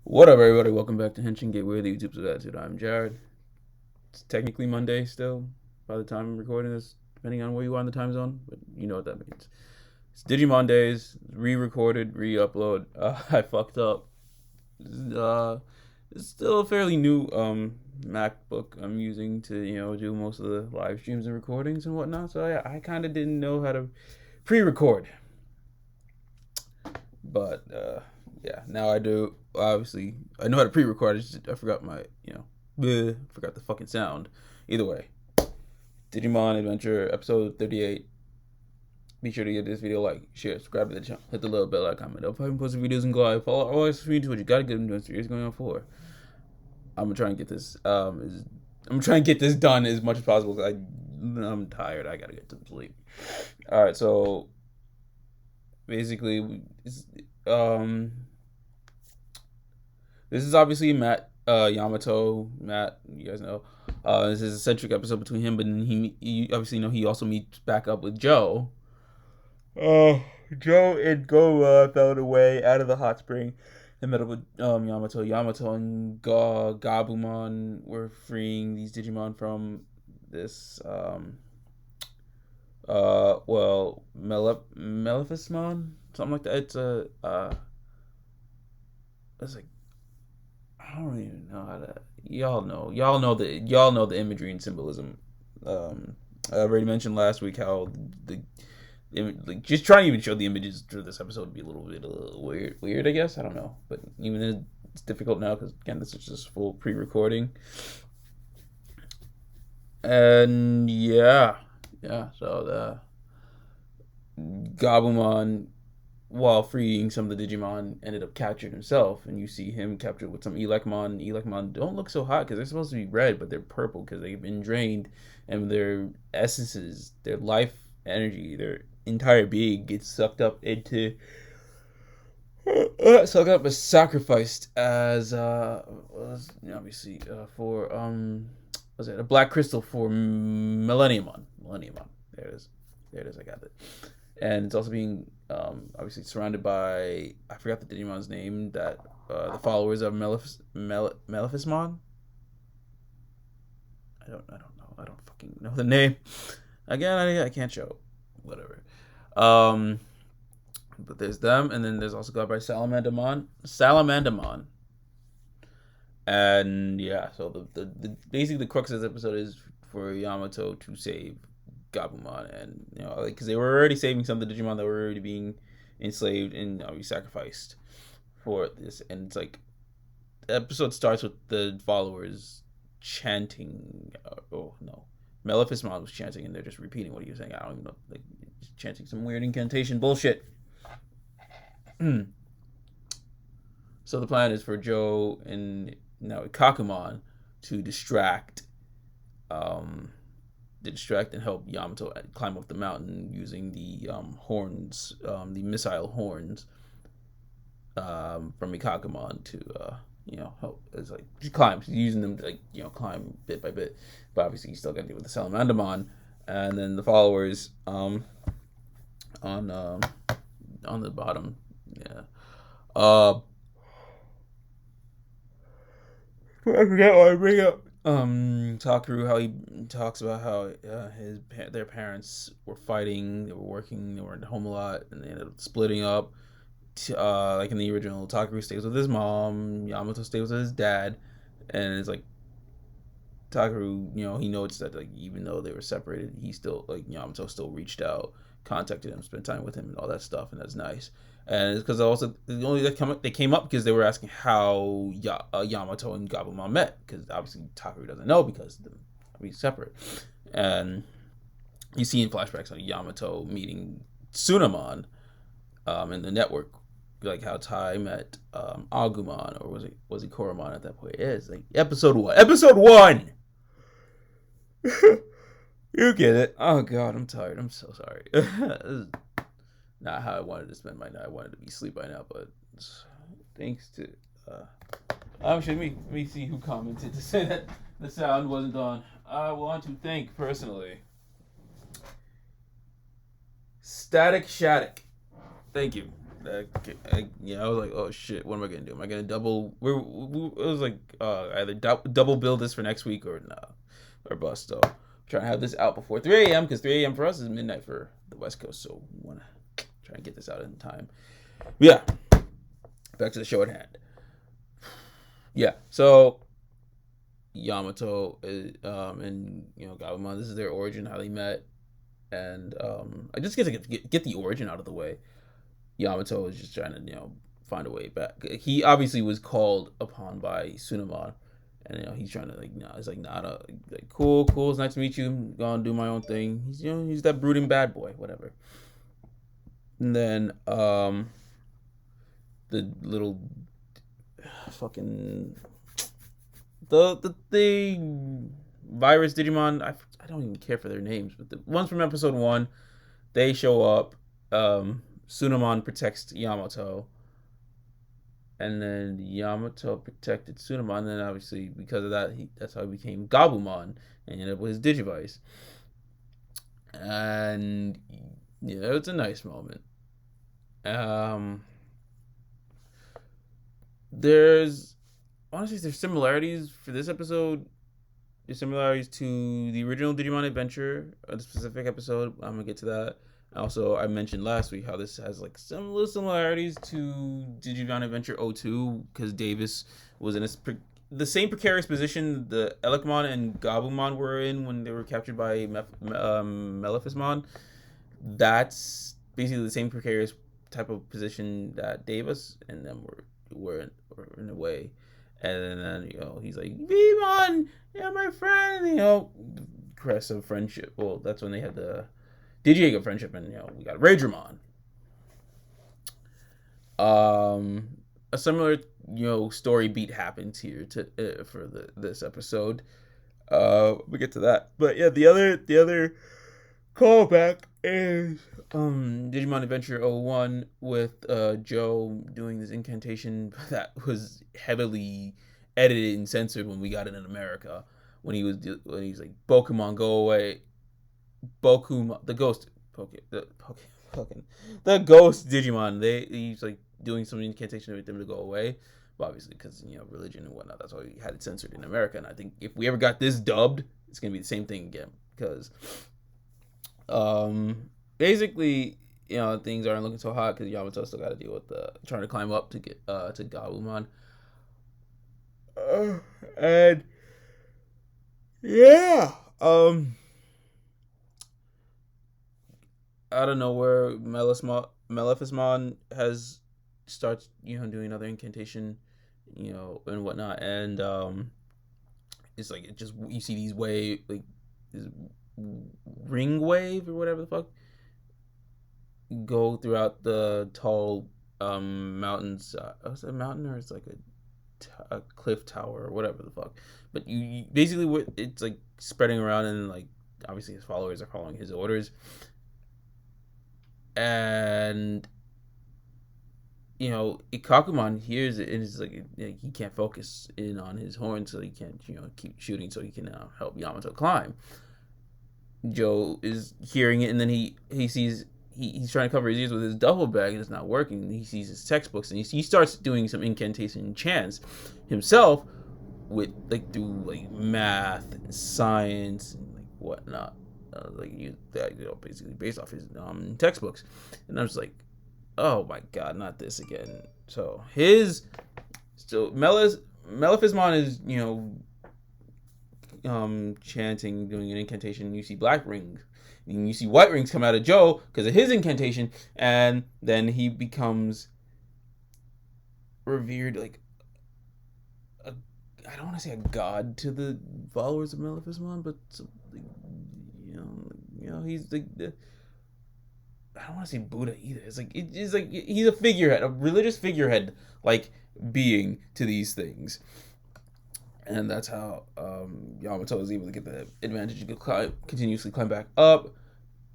What up, everybody? Welcome back to Henshin Gateway, the YouTube's attitude. I'm Jared. It's technically Monday still, by the time I'm recording this, depending on where you are in the time zone, but you know what that means. It's Digimon Days, re-recorded, re-upload. I fucked up. Uh, it's still a fairly new MacBook I'm using to do most of the live streams and recordings and whatnot. So I kind of didn't know how to pre-record, but yeah, now I do. Obviously, I know how to pre-record. I forgot my forgot the fucking sound. Either way, Digimon Adventure episode 38. Be sure to give this video a like, share, subscribe to the channel, hit the little bell icon, comment. I'll probably post videos and go live. Follow all our social media Twitch. You gotta get them doing 3 years going on 4. I'm gonna try and get this. I'm gonna try and get this done as much as possible. I'm tired. I gotta get to sleep. All right, so basically, this is obviously Matt Yamato. Matt, you guys know. This is a centric episode between him, but he obviously he also meets back up with Joe. Joe and Go fell away out of the hot spring and met up with Yamato. Yamato and Gabumon were freeing these Digimon from this Maleficemon, something like that. It's like I don't even know how to. Y'all know the imagery and symbolism. I already mentioned last week how just trying to even show the images for this episode would be a little bit weird. I guess I don't know, but even then it's difficult now because again this is just full pre-recording. And yeah. So the Gabumon, while freeing some of the Digimon, ended up captured himself, and you see him captured with some Elecmon. Elecmon don't look so hot because they're supposed to be red, but they're purple because they've been drained, and their essences, their life energy, their entire being gets sucked up into, as sacrificed as obviously for was it a black crystal for Millenniumon? Millenniumon. There it is. I got it. And it's also being obviously surrounded by I forgot the Digimon's name that the followers of Maleficemon. I don't fucking know the name. Again, I can't show. Whatever. But there's them, and then there's also got by Salamandamon. And yeah, so the basically the crux of this episode is for Yamato to save Gabumon, and because they were already saving some of the Digimon that were already being enslaved and sacrificed for this, and it's like the episode starts with the followers chanting. Oh no, Maleficent was chanting, and they're just repeating what he was saying. I don't even know, like chanting some weird incantation bullshit. So the plan is for Joe and now Kakumon to distract and help Yamato climb up the mountain using the horns, the missile horns from Ikakumon to help. It's like he climbs, he's using them to climb bit by bit, but obviously he's still got to deal with the Salamandamon, and then the followers on the bottom, yeah. I forget what I bring up. Takaru, how he talks about how their parents were fighting, they were working, they were at home a lot, and they ended up splitting up. Like in the original, Takaru stays with his mom, Yamato stays with his dad, and it's like Takaru, he notes that like even though they were separated, he still like Yamato still reached out, contacted him, spent time with him, and all that stuff, and that's nice. And it's because also they came up because they were asking how Yamato and Gabumon met, because obviously Takaru doesn't know because they're separate. And you see in flashbacks like Yamato meeting Tsunamon in the network, like how Tai met Agumon, or was it Koromon at that point? Yeah, it's like episode 1. Episode 1. You get it. Oh god, I'm tired. I'm so sorry. This is not how I wanted to spend my night. I wanted to be asleep by now, but thanks to actually let me see who commented to say that the sound wasn't on. I want to thank personally Static Shattuck. Thank you. I was like, oh shit, what am I gonna do? Am I gonna double? It was like either double bill this for next week or no, or bust. So I'm trying to have this out before 3 a.m. because 3 a.m. for us is midnight for the West Coast. So we want to try and get this out in time. But yeah, back to the show at hand. Yeah, so Yamato and Gabumon, this is their origin, how they met, and I just get to get the origin out of the way. Yamato is just trying to find a way back. He obviously was called upon by Tsunemon, and he's trying to it's like not like cool, it's nice to meet you. I'm gonna do my own thing. He's that brooding bad boy, whatever. And then the little fucking the virus Digimon. I don't even care for their names, but the ones from episode 1, they show up. Tsunemon protects Yamato, and then Yamato protected Tsunemon, and then obviously because of that, that's how he became Gabumon and ended up with his Digivice. And it's a nice moment. There's similarities for this episode. There's similarities to the original Digimon Adventure, the specific episode. I'm gonna get to that. Also, I mentioned last week how this has like some little similarities to Digimon Adventure 02 because Davis was in the same precarious position the Elecmon and Gabumon were in when they were captured by Maleficemon. That's basically the same precarious type of position that Davis and them were in a way. And then he's like, Vemon, yeah, my friend, crest of friendship. Well, that's when they had the Digiego friendship, and we got Raidramon. A similar story beat happens here for this episode. We get to that, but yeah, the other callback is Digimon Adventure 01 with Joe doing this incantation that was heavily edited and censored when we got it in America. When he's like, Pokemon, go away. Bokumon, the ghost, the ghost Digimon. He's like doing some incantation with them to go away. But obviously, because religion and whatnot, that's why we had it censored in America. And I think if we ever got this dubbed, it's gonna be the same thing again because, basically, things aren't looking so hot because Yamato still got to deal with trying to climb up to get to Gabumon. And yeah, out of nowhere, Maleficemon starts doing another incantation, and whatnot, and it's like it just you see these this ring wave or whatever the fuck go throughout the tall mountains. Is it a mountain or it's like a cliff tower or whatever the fuck? But you basically it's like spreading around, and like obviously his followers are following his orders. And Ikakumon hears it, and it's like he can't focus in on his horn, so he can't keep shooting, so he can help Yamato climb. Joe is hearing it, and then he sees he's trying to cover his ears with his duffel bag, and it's not working. He sees his textbooks, and he starts doing some incantation chants himself with through math and science and whatnot. Basically based off his textbooks, and I was like, oh my god, not this again. So Maleficemon is chanting, doing an incantation, and you see black rings, and you see white rings come out of Joe because of his incantation, and then he becomes revered I don't want to say a god to the followers of Maleficemon, but he's I don't want to say Buddha either. It's like he's a figurehead, a religious figurehead being to these things, and that's how Yamato is able to get the advantage to continuously climb back up,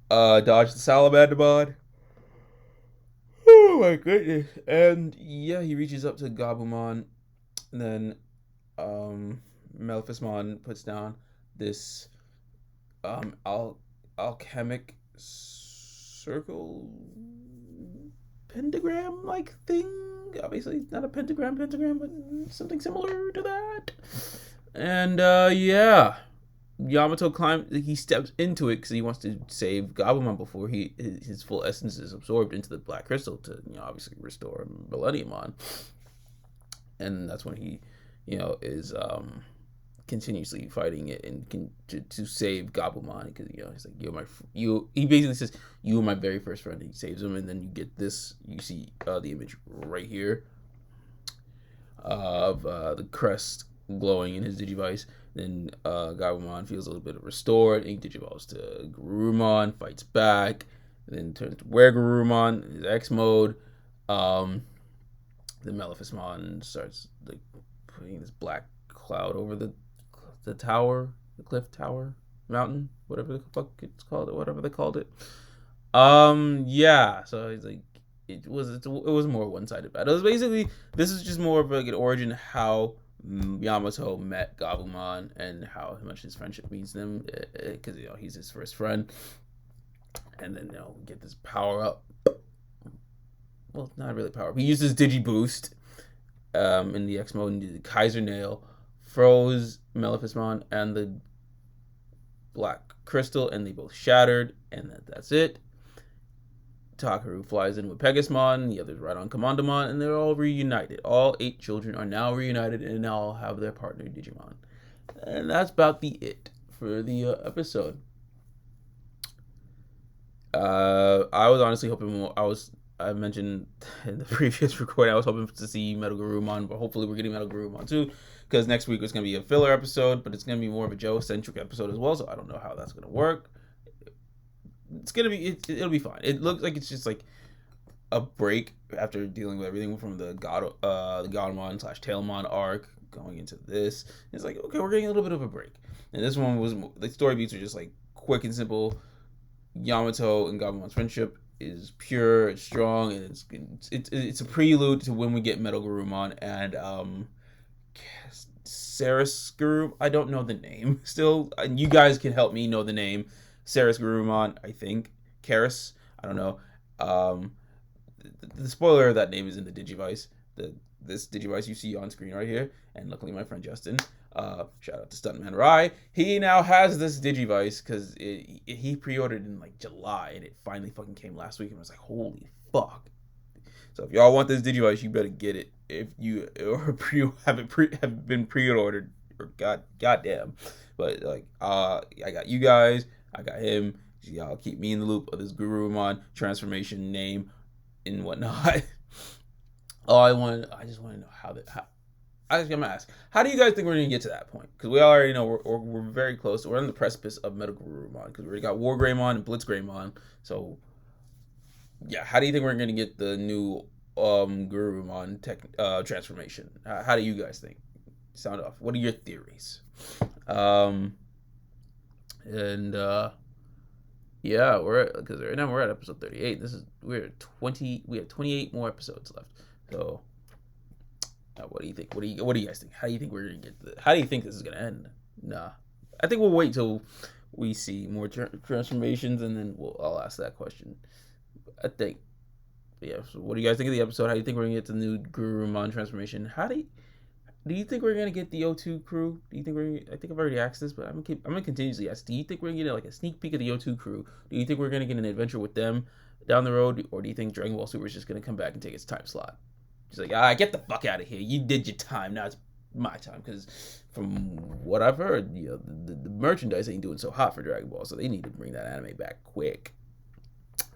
dodge the salamander mod. Oh my goodness! And yeah, he reaches up to Gabumon, and then Maleficemon puts down this alchemic circle pentagram-like thing. Obviously, not a pentagram, but something similar to that. And yeah, Yamato he steps into it because he wants to save Gabumon before his full essence is absorbed into the Black Crystal to, obviously restore Millenniumon. And that's when he, is continuously fighting it and to save Gabumon, because he's like, he basically says, you were my very first friend. He saves him, and then you get this. You see the image right here of the crest glowing in his Digivice. Then Gabumon feels a little bit restored, and he Digivolves to Garurumon, fights back, and then turns to WereGarurumon, his X mode. The Maleficemon starts like putting this black cloud over the tower, the cliff tower, mountain, whatever the fuck it's called, whatever they called it. Yeah. So he's like, it was more one-sided battle. It was basically, this is just more of like an origin how Yamato met Gabumon and how much his friendship means to him, because he's his first friend, and then get this power up. Well, not really power up. He uses Digi Boost in the X mode and did the Kaiser Nail, froze Maleficemon and the Black Crystal, and they both shattered, and that's it. Takaru flies in with Pegasmon, the others ride on Commandamon, and they're all reunited. All 8 children are now reunited and now have their partner Digimon. And that's about it for the episode. I was honestly hoping I mentioned in the previous recording, I was hoping to see Metal Garurumon, but hopefully we're getting Metal Garurumon too, because next week it's going to be a filler episode, but it's going to be more of a Joe-centric episode as well, so I don't know how that's going to work. It's going to be, it'll be fine. It looks like it's just like a break after dealing with everything from the Godmon / Tailmon arc going into this. It's like, okay, we're getting a little bit of a break. And this one was, the story beats are just like quick and simple. Yamato and Gabumon's friendship is pure, it's strong, and it's a prelude to when we get Metal Garurumon and Saris Garurumon. I don't know the name still. You guys can help me know the name. Saris Garurumon, I think. Karis, I don't know. The spoiler of that name is in the Digivice. This Digivice you see on screen right here. And luckily my friend Justin, shout out to Stuntman Rai, he now has this Digivice because he pre-ordered in like July and it finally fucking came last week, and I was like, holy fuck. So if y'all want this Digivice, you better get it. If you have been pre-ordered, or goddamn. But like, I got you guys, I got him. Y'all keep me in the loop of this Garurumon transformation name and whatnot. I just want to know how I'm gonna ask, how do you guys think we're gonna get to that point? Because we already know we're very close. We're on the precipice of Metal Garurumon because we already got War Greymon and Blitz Greymon. So yeah, how do you think we're gonna get the new Garurumon transformation? How do you guys think? Sound off. What are your theories? Yeah, because right now we're at episode 38. We have 28 more episodes left. So, what do you think? What do you guys think? How do you think we're gonna how do you think this is gonna end? Nah, I think we'll wait till we see more transformations, and then I'll ask that question. I think, yeah. So, what do you guys think of the episode? How do you think we're gonna get the new Garurumon transformation? Do you think we're gonna get the O2 crew? Do you think I think I've already asked this, but I'm gonna continuously ask. Do you think we're gonna get like a sneak peek of the O2 crew? Do you think we're gonna get an adventure with them down the road, or do you think Dragon Ball Super is just gonna come back and take its time slot? She's like, get the fuck out of here. You did your time. Now it's my time. Because from what I've heard, the merchandise ain't doing so hot for Dragon Ball, so they need to bring that anime back quick.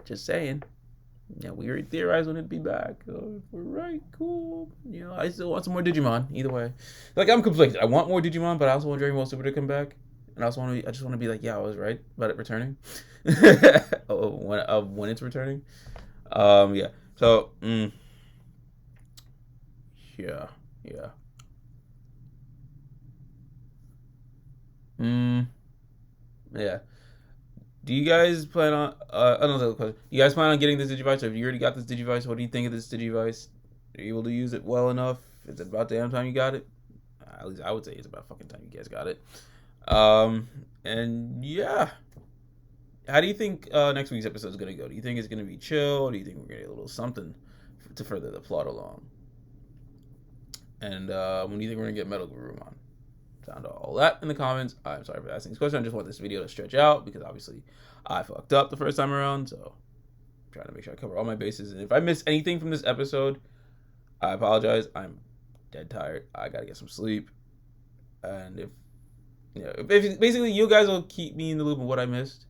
Just saying. Yeah, we already theorized when it'd be back. We're right, cool. I still want some more Digimon. Either way, like, I'm conflicted. I want more Digimon, but I also want Dragon Ball Super to come back, and I just want to be like, yeah, I was right about it returning. when it's returning. Yeah. So, yeah. Yeah. Do you guys plan on? Another question. Do you guys plan on getting this Digivice? Or if you already got this Digivice, what do you think of this Digivice? Are you able to use it well enough? Is it about damn time you got it? At least I would say it's about fucking time you guys got it. And yeah. how do you think next week's episode is gonna go? Do you think it's gonna be chill? Or do you think we're gonna get a little something to further the plot along? And when do you think we're gonna get Metal Gurumon? Found out all that in the comments. I'm sorry for asking this question. I just want this video to stretch out because obviously I fucked up the first time around. So I'm trying to make sure I cover all my bases. And if I miss anything from this episode, I apologize. I'm dead tired. I gotta get some sleep. And if basically you guys will keep me in the loop of what I missed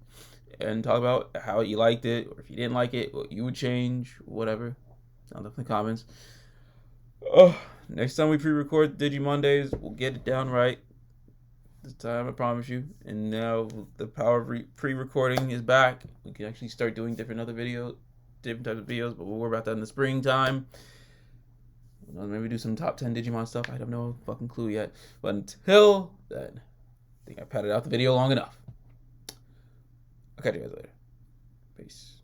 and talk about how you liked it, or if you didn't like it, what you would change, whatever. Sound up in the comments. Oh, next time we pre-record Digimondays, we'll get it down right. This time, I promise you. And now the power of pre-recording is back. We can actually start doing different types of videos, but we'll worry about that in the springtime. Maybe do some top 10 Digimon stuff. I have no fucking clue yet. But until then, I think I padded out the video long enough. I'll catch you guys later. Peace.